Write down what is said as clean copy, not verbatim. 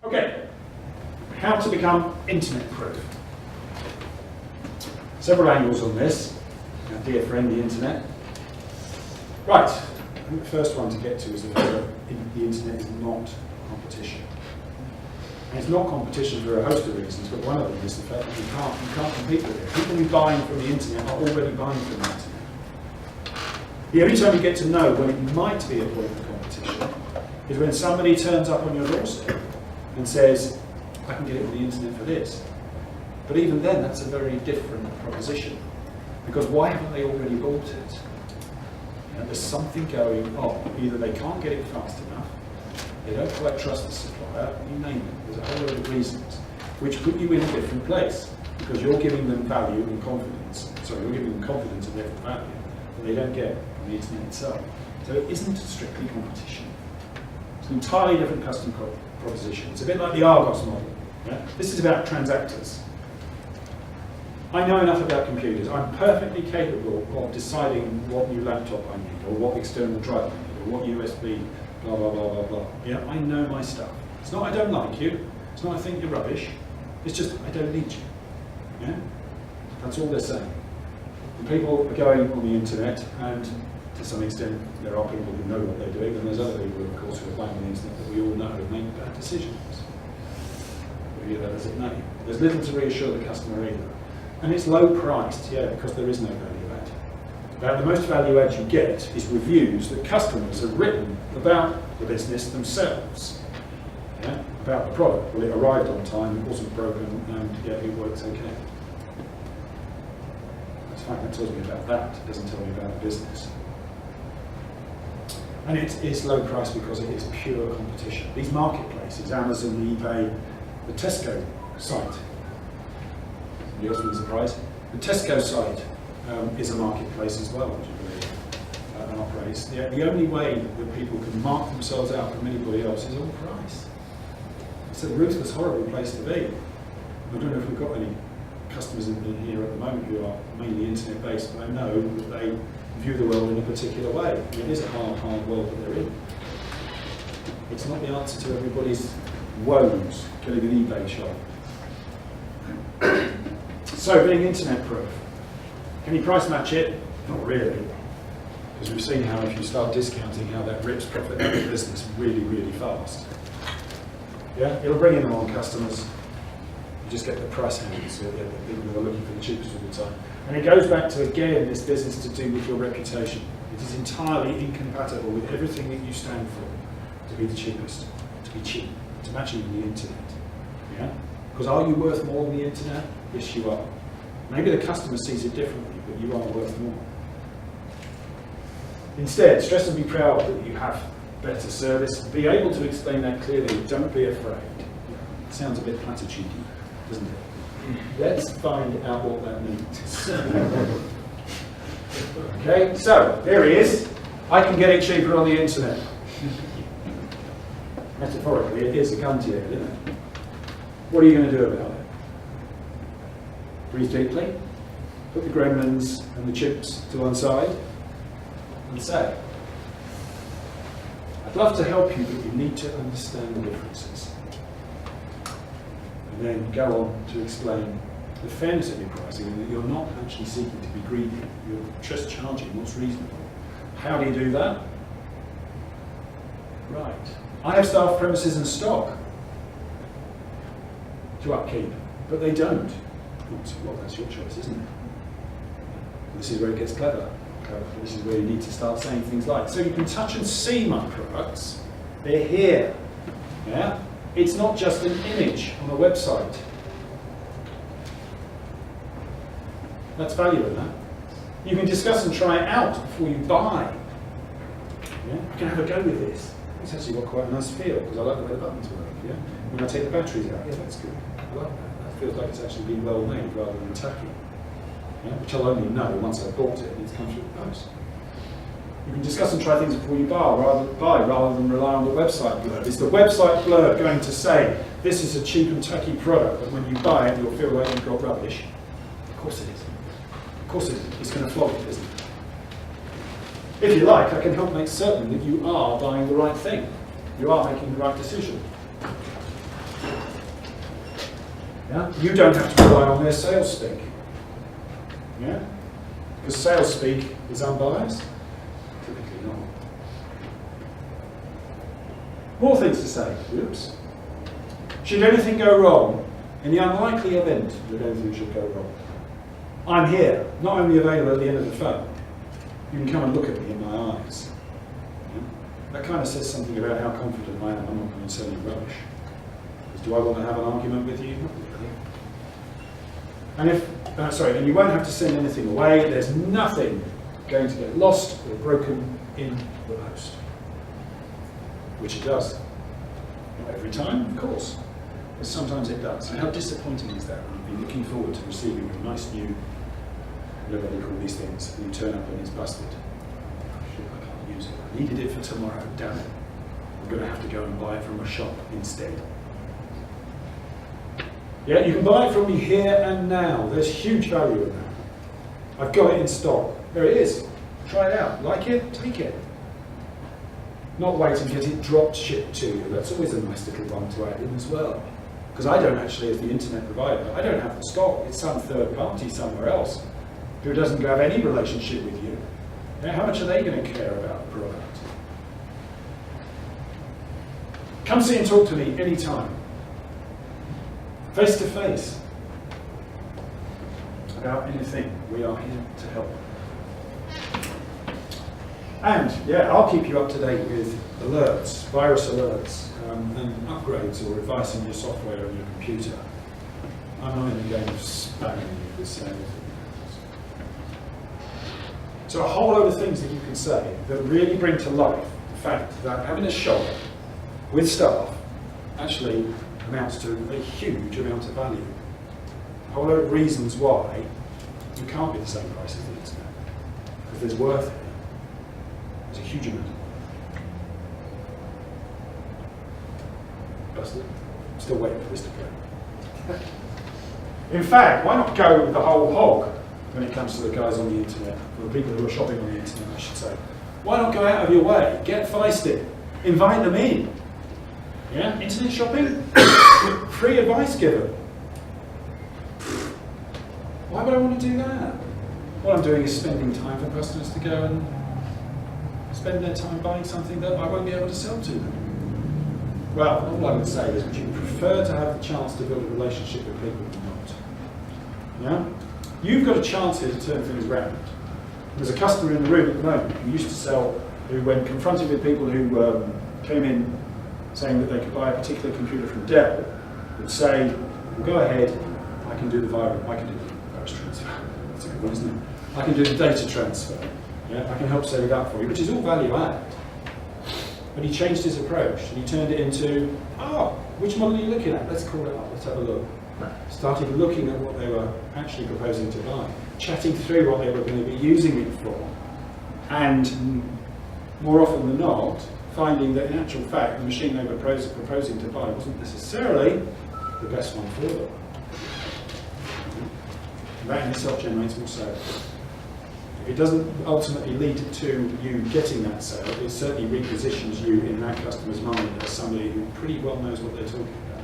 Okay, how to become internet proof. Several angles on this, our dear friend the internet. Right, I think the first one to get to is that the internet is not competition. And it's not competition for a host of reasons, but one of them is the fact that you can't compete with it. People who are buying from the internet are already buying from the internet. The only time you get to know when it might be a point of competition is when somebody turns up on your doorstep and says, I can get it on the internet for this. But even then, that's a very different proposition. Because why haven't they already bought it? You know, there's something going on. Either they can't get it fast enough, they don't quite trust the supplier, you name it. There's a whole load of reasons which put you in a different place because you're giving them value and confidence. Sorry, you're giving them confidence and therefore value that they don't get on the internet itself. So it isn't strictly competition. It's an entirely different custom proposition. It's a bit like the Argos model. Yeah? This is about transactors. I know enough about computers. I'm perfectly capable of deciding what new laptop I need, or what external drive I need, or what USB, blah, blah, blah, blah, blah. Yeah, I know my stuff. It's not I don't like you. It's not I think you're rubbish. It's just I don't need you. Yeah? That's all they're saying. And people are going on the internet, and to some extent there are people who know what they're doing, and there's other people, of course, who are playing on the internet that we all know and make bad decisions. Whatever that as it may. There's little to reassure the customer either. And it's low priced, yeah, because there is no value add. About the most value add you get is reviews that customers have written about the business themselves. Yeah? About the product. Well, it arrived on time, it wasn't broken, and yeah, it works okay. In fact, that tells me about that, it doesn't tell me about the business. And it's low price because it is pure competition. These marketplaces, Amazon, eBay, the Tesco site, somebody else was surprised. The Tesco site is a marketplace as well, which I believe, and operates. The only way that people can mark themselves out from anybody else is on price. It's a ruthless, horrible place to be. I don't know if we've got any customers in here at the moment who are mainly internet based, but I know that they view the world in a particular way. I mean, it is a hard, hard world that they're in. It's not the answer to everybody's woes, getting an eBay shop. So, being internet proof. Can you price match it? Not really. Because we've seen how if you start discounting, how that rips profit out of the business really, really fast. Yeah, it'll bring in the wrong customers. You just get the price hands, so the people who are looking for the cheapest all the time. And it goes back to, again, this business to do with your reputation. It is entirely incompatible with everything that you stand for, to be the cheapest, to be cheap, to match you on the internet. Yeah? Because are you worth more on the internet? Yes, you are. Maybe the customer sees it differently, but you are worth more. Instead, stress and be proud that you have better service. Be able to explain that clearly. Don't be afraid. It sounds a bit platitudey, doesn't it? Let's find out what that means. Okay, so here he is. I can get it cheaper on the internet. Metaphorically, it is a come to you, isn't it? What are you going to do about it? Breathe deeply, put the gremlins and the chips to one side, and say, I'd love to help you, but you need to understand the differences. And then go on to explain the fairness of your pricing, and that you're not actually seeking to be greedy, you're just charging what's reasonable. How do you do that? Right. I have staff, premises and stock to upkeep, but they don't. Well, that's your choice, isn't it? This is where it gets clever. This is where you need to start saying things like, so you can touch and see my products, they're here. Yeah? It's not just an image on a website. That's value in that. You can discuss and try it out before you buy. Yeah? I can have a go with this. It's actually got quite a nice feel because I like the way the buttons work. Yeah? When I take the batteries out, yeah, that's good. I like that. That feels like it's actually been well made rather than tacky. Yeah? Which I'll only know once I've bought it and it's come through the post. You can discuss and try things before you buy rather than rely on the website blurb. Is the website blurb going to say, this is a cheap and tacky product, but when you buy it, you'll feel like you've got rubbish? Of course it is. Of course it is. It's going to flog it, isn't it? If you like, I can help make certain that you are buying the right thing. You are making the right decision. Yeah? You don't have to rely on their sales speak. Yeah? Because sales speak is unbiased? Typically not. More things to say. Oops. Should anything go wrong, in the unlikely event that anything should go wrong, I'm here, not only available at the end of the phone, you can come and look at me in my eyes. Yeah? That kind of says something about how confident I am. I'm not going to sell you rubbish. Because do I want to have an argument with you? Not really. And and you won't have to send anything away. There's nothing going to get lost or broken in the post. Which it does. Not every time, of course. But sometimes it does. And how disappointing is that when you've been looking forward to receiving a nice new, whatever they call these things, and you turn up and it's busted. Shit, I can't use it. I needed it for tomorrow, damn it. I'm going to have to go and buy it from a shop instead. Yeah, you can buy it from me here and now. There's huge value in that. I've got it in stock. There it is. Try it out. Like it? Take it. Not wait and get it dropped shipped to you. That's always a nice little one to add in as well. Because I don't actually, as the internet provider, I don't have the stock. It's some third party somewhere else who doesn't have any relationship with you. Now, how much are they going to care about the product? Come see and talk to me anytime. Face to face. About anything. We are here to help. And yeah, I'll keep you up to date with alerts, virus alerts, and upgrades or advice on your software and your computer. I'm not in the game of spamming you with sales. So a whole load of things that you can say that really bring to life the fact that having a shop with staff actually amounts to a huge amount of value. A whole load of reasons why you can't be the same price as the internet. Because there's worth here. There's a huge amount of worth. Busted? I'm still waiting for this to go. In fact, why not go the whole hog when it comes to the guys on the internet, or the people who are shopping on the internet, I should say. Why not go out of your way? Get feisty. Invite them in. Yeah? Internet shopping? Free advice given. Why would I want to do that? What I'm doing is spending time for customers to go and spend their time buying something that I won't be able to sell to them. Well, all I would say is, would you prefer to have the chance to build a relationship with people or not? Yeah? You've got a chance here to turn things around. There's a customer in the room at the moment who used to sell, who when confronted with people who came in saying that they could buy a particular computer from Dell, would say, well, go ahead, I can do the virus transfer. That's a good one, isn't it? I can do the data transfer. Yeah? I can help set it up for you, which is all value add. But he changed his approach and he turned it into, which model are you looking at? Let's call it up, let's have a look. Started looking at what they were actually proposing to buy, chatting through what they were going to be using it for, and more often than not, finding that in actual fact the machine they were proposing to buy wasn't necessarily the best one for them. And that in itself generates more sales. If it doesn't ultimately lead to you getting that sale, it certainly repositions you in that customer's mind as somebody who pretty well knows what they're talking about.